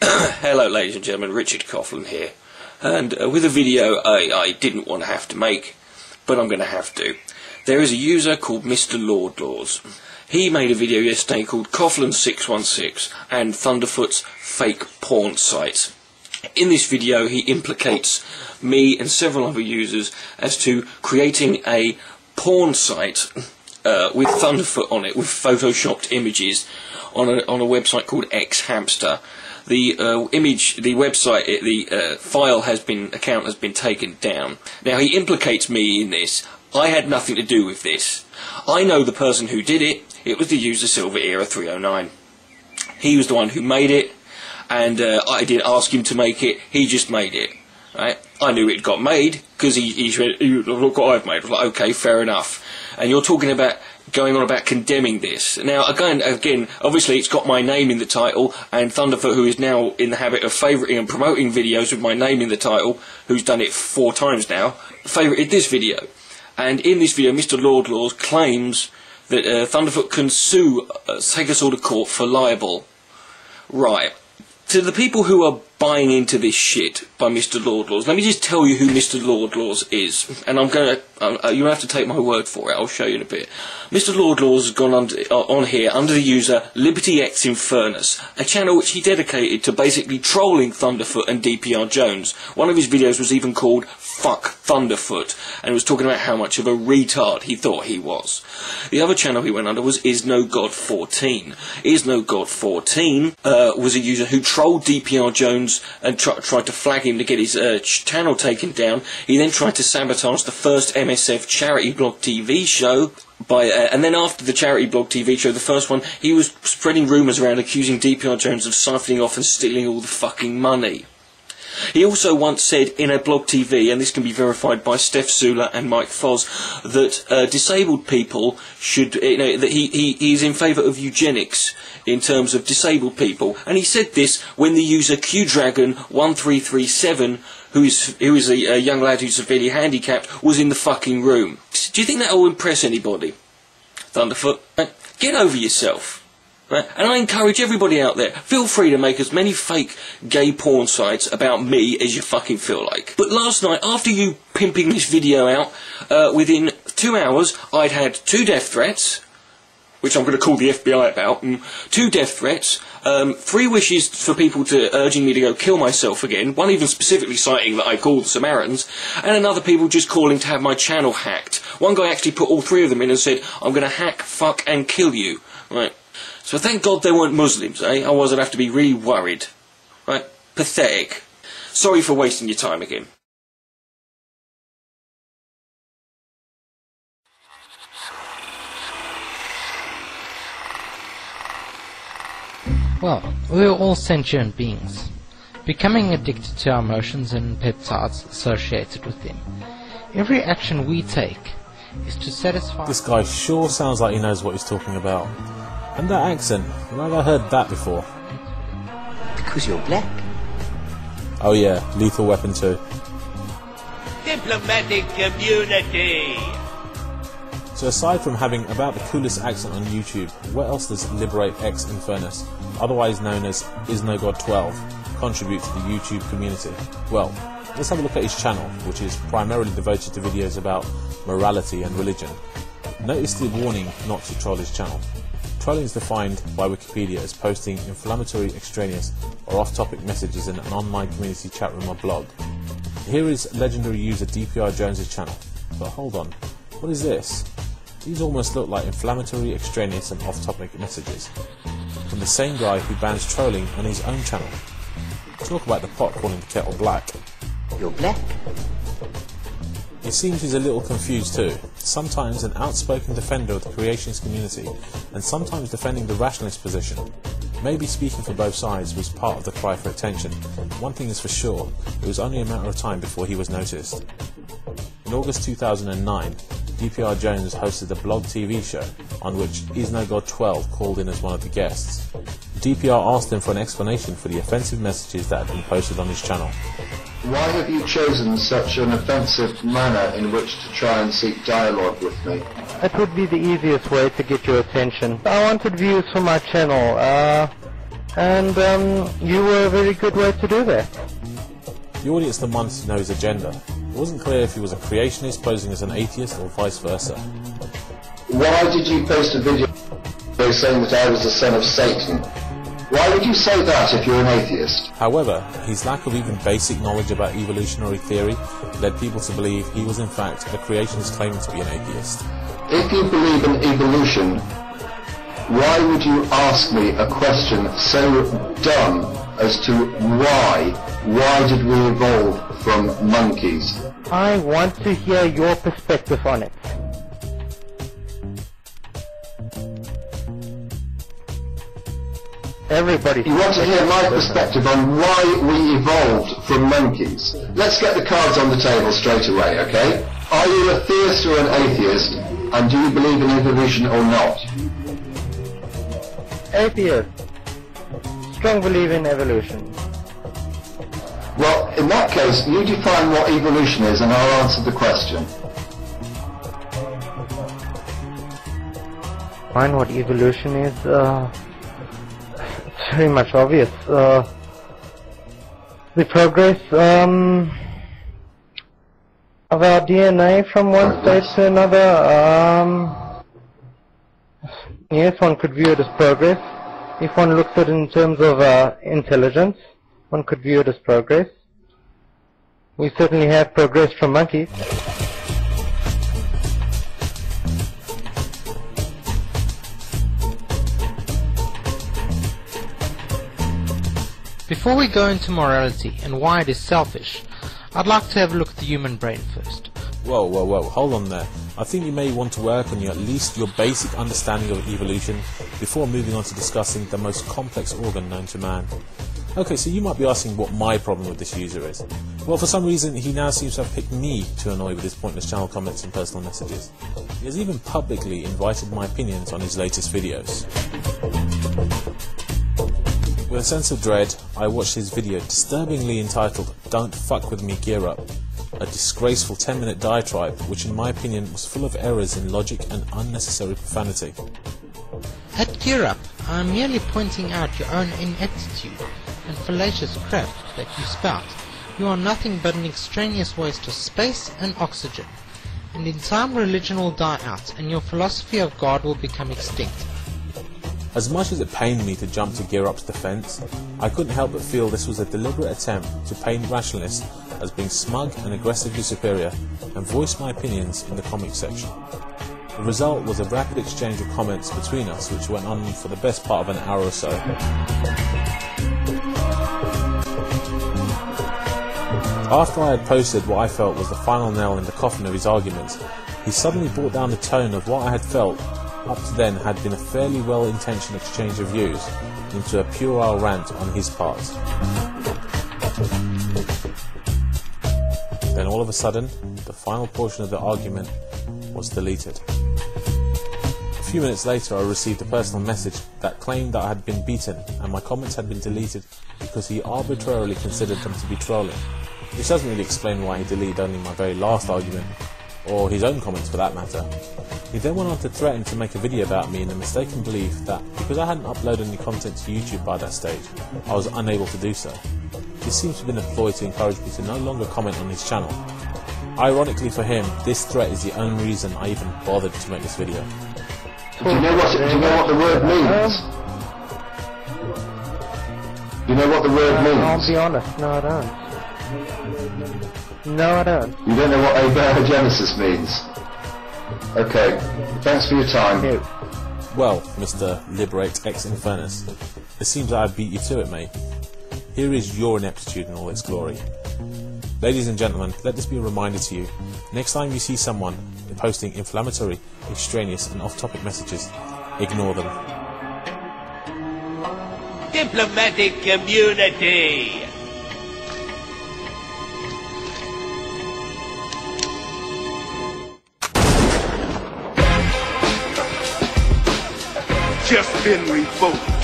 Hello ladies and gentlemen, Richard Coughlin here, and with a video I didn't want to have to make, but I'm going to have to. There is a user called Mr. Lordlaws. He made a video yesterday called Coughlin616 and Thunderfoot's fake porn site. In this video he implicates me and several other users as to creating a porn site with Thunderfoot on it, with photoshopped images on a website called Xhamster. The account has been taken down. Now he implicates me in this. I had nothing to do with this. I know the person who did it. It was the user Silver Era 309. He was the one who made it, and I didn't ask him to make it. He just made it. Right? I knew it got made because he said, "Look what I've made." I was like, "Okay, fair enough." And you're talking about going on about condemning this. Now, again, obviously it's got my name in the title, and Thunderfoot, who is now in the habit of favouriting and promoting videos with my name in the title, who's done it 4 times now, favourited this video. And in this video, Mr. Lordlaws claims that Thunderfoot can sue, take us all to court for libel. Right. To the people who are buying into this shit by Mr. Lordlaws, let me just tell you who Mr. Lordlaws is. And I'm going to, you'll have to take my word for it, I'll show you in a bit. Mr. Lordlaws has gone on here under the user LibertyX Infernus, a channel which he dedicated to basically trolling Thunderfoot and DPR Jones. One of his videos was even called Fuck Thunderfoot, and was talking about how much of a retard he thought he was. The other channel he went under was IsNoGod14. IsNoGod14 was a user who trolled DPR Jones and tried to flag him to get his channel taken down. He then tried to sabotage the first MSF charity blog TV show and then after the charity blog TV show, the first one, he was spreading rumours around accusing DPR Jones of siphoning off and stealing all the fucking money. He also once said in a blog TV, and this can be verified by Steph Zula and Mike Foz, that disabled people should, that he is in favour of eugenics in terms of disabled people. And he said this when the user QDragon1337, who is a young lad who's severely handicapped, was in the fucking room. Do you think that will impress anybody? Thunderfoot, get over yourself. Right? And I encourage everybody out there, feel free to make as many fake gay porn sites about me as you fucking feel like. But last night, after you pimping this video out, within 2 hours, I'd had 2 death threats, which I'm going to call the FBI about, 2 death threats, 3 wishes for people urging me to go kill myself again, one even specifically citing that I called the Samaritans, and another people just calling to have my channel hacked. One guy actually put all 3 of them in and said, "I'm going to hack, fuck and kill you." Right. So thank God they weren't Muslims, eh? Otherwise I'd have to be really worried. Right? Pathetic. Sorry for wasting your time again. Well, we're all sentient beings, becoming addicted to our emotions and peptides associated with them. Every action we take is to satisfy... This guy sure sounds like he knows what he's talking about. And that accent, where have I heard that before? Because you're black. Oh yeah, Lethal Weapon 2. Diplomatic community! So aside from having about the coolest accent on YouTube, what else does LibertyX Infernus, otherwise known as IsNoGod12, contribute to the YouTube community? Well, let's have a look at his channel, which is primarily devoted to videos about morality and religion. Notice the warning not to troll his channel. Trolling is defined by Wikipedia as posting inflammatory, extraneous or off-topic messages in an online community chat room or blog. Here is legendary user DPR Jones' channel. But hold on, what is this? These almost look like inflammatory, extraneous and off-topic messages from the same guy who bans trolling on his own channel. Talk about the pot calling the kettle black. You're black? It seems he's a little confused too, sometimes an outspoken defender of the creationist community, and sometimes defending the rationalist position. Maybe speaking for both sides was part of the cry for attention. One thing is for sure, it was only a matter of time before he was noticed. In August 2009, DPR Jones hosted a blog TV show, on which IsNoGod12 called in as one of the guests. DPR asked him for an explanation for the offensive messages that had been posted on his channel. Why have you chosen such an offensive manner in which to try and seek dialogue with me? That would be the easiest way to get your attention. I wanted views for my channel. and you were a very good way to do that. The audience demanded to know his agenda. It wasn't clear if he was a creationist posing as an atheist or vice versa. Why did you post a video saying that I was the son of Satan? Why would you say that if you're an atheist? However, his lack of even basic knowledge about evolutionary theory led people to believe he was in fact a creationist claiming to be an atheist. If you believe in evolution, why would you ask me a question so dumb as to why? Why did we evolve from monkeys? I want to hear your perspective on it. Everybody. You want to hear my perspective on why we evolved from monkeys? Let's get the cards on the table straight away, okay? Are you a theist or an atheist? And do you believe in evolution or not? Atheist. Strong believe in evolution. Well, in that case, you define what evolution is and I'll answer the question. Find what evolution is? It's very much obvious. The progress of our DNA from one stage to another. Yes, one could view it as progress. If one looks at it in terms of intelligence, one could view it as progress. We certainly have progressed from monkeys. Before we go into morality and why it is selfish, I'd like to have a look at the human brain first. Whoa, hold on there. I think you may want to work on at least your basic understanding of evolution before moving on to discussing the most complex organ known to man. Okay, so you might be asking what my problem with this user is. Well, for some reason, he now seems to have picked me to annoy with his pointless channel comments and personal messages. He has even publicly invited my opinions on his latest videos. With a sense of dread, I watched his video disturbingly entitled "Don't Fuck With Me Gear Up," a disgraceful 10-minute diatribe which in my opinion was full of errors in logic and unnecessary profanity. At Gear Up, I am merely pointing out your own ineptitude and fallacious crap that you spout. You are nothing but an extraneous waste of space and oxygen, and in time religion will die out and your philosophy of God will become extinct. As much as it pained me to jump to Gear Up's defence, I couldn't help but feel this was a deliberate attempt to paint rationalists as being smug and aggressively superior and voice my opinions in the comments section. The result was a rapid exchange of comments between us which went on for the best part of an hour or so. After I had posted what I felt was the final nail in the coffin of his arguments, he suddenly brought down the tone of what I had felt up to then had been a fairly well-intentioned exchange of views into a puerile rant on his part. Then all of a sudden, the final portion of the argument was deleted. A few minutes later I received a personal message that claimed that I had been beaten and my comments had been deleted because he arbitrarily considered them to be trolling, which doesn't really explain why he deleted only my very last argument, or his own comments for that matter. He then went on to threaten to make a video about me in the mistaken belief that because I hadn't uploaded any content to YouTube by that stage, I was unable to do so. This seems to have been a ploy to encourage me to no longer comment on his channel. Ironically for him, this threat is the only reason I even bothered to make this video. Do you know what the word means? Do you know what the word means? I'll be honest, no I don't. No I don't. You don't know what abiogenesis means? Okay, thanks for your time. No. Well, Mr. Liberate Ex Infernus, it seems I beat you to it, mate. Here is your ineptitude in all its glory. Ladies and gentlemen, let this be a reminder to you. Next time you see someone posting inflammatory, extraneous and off-topic messages, ignore them. Diplomatic community! Just been revoked.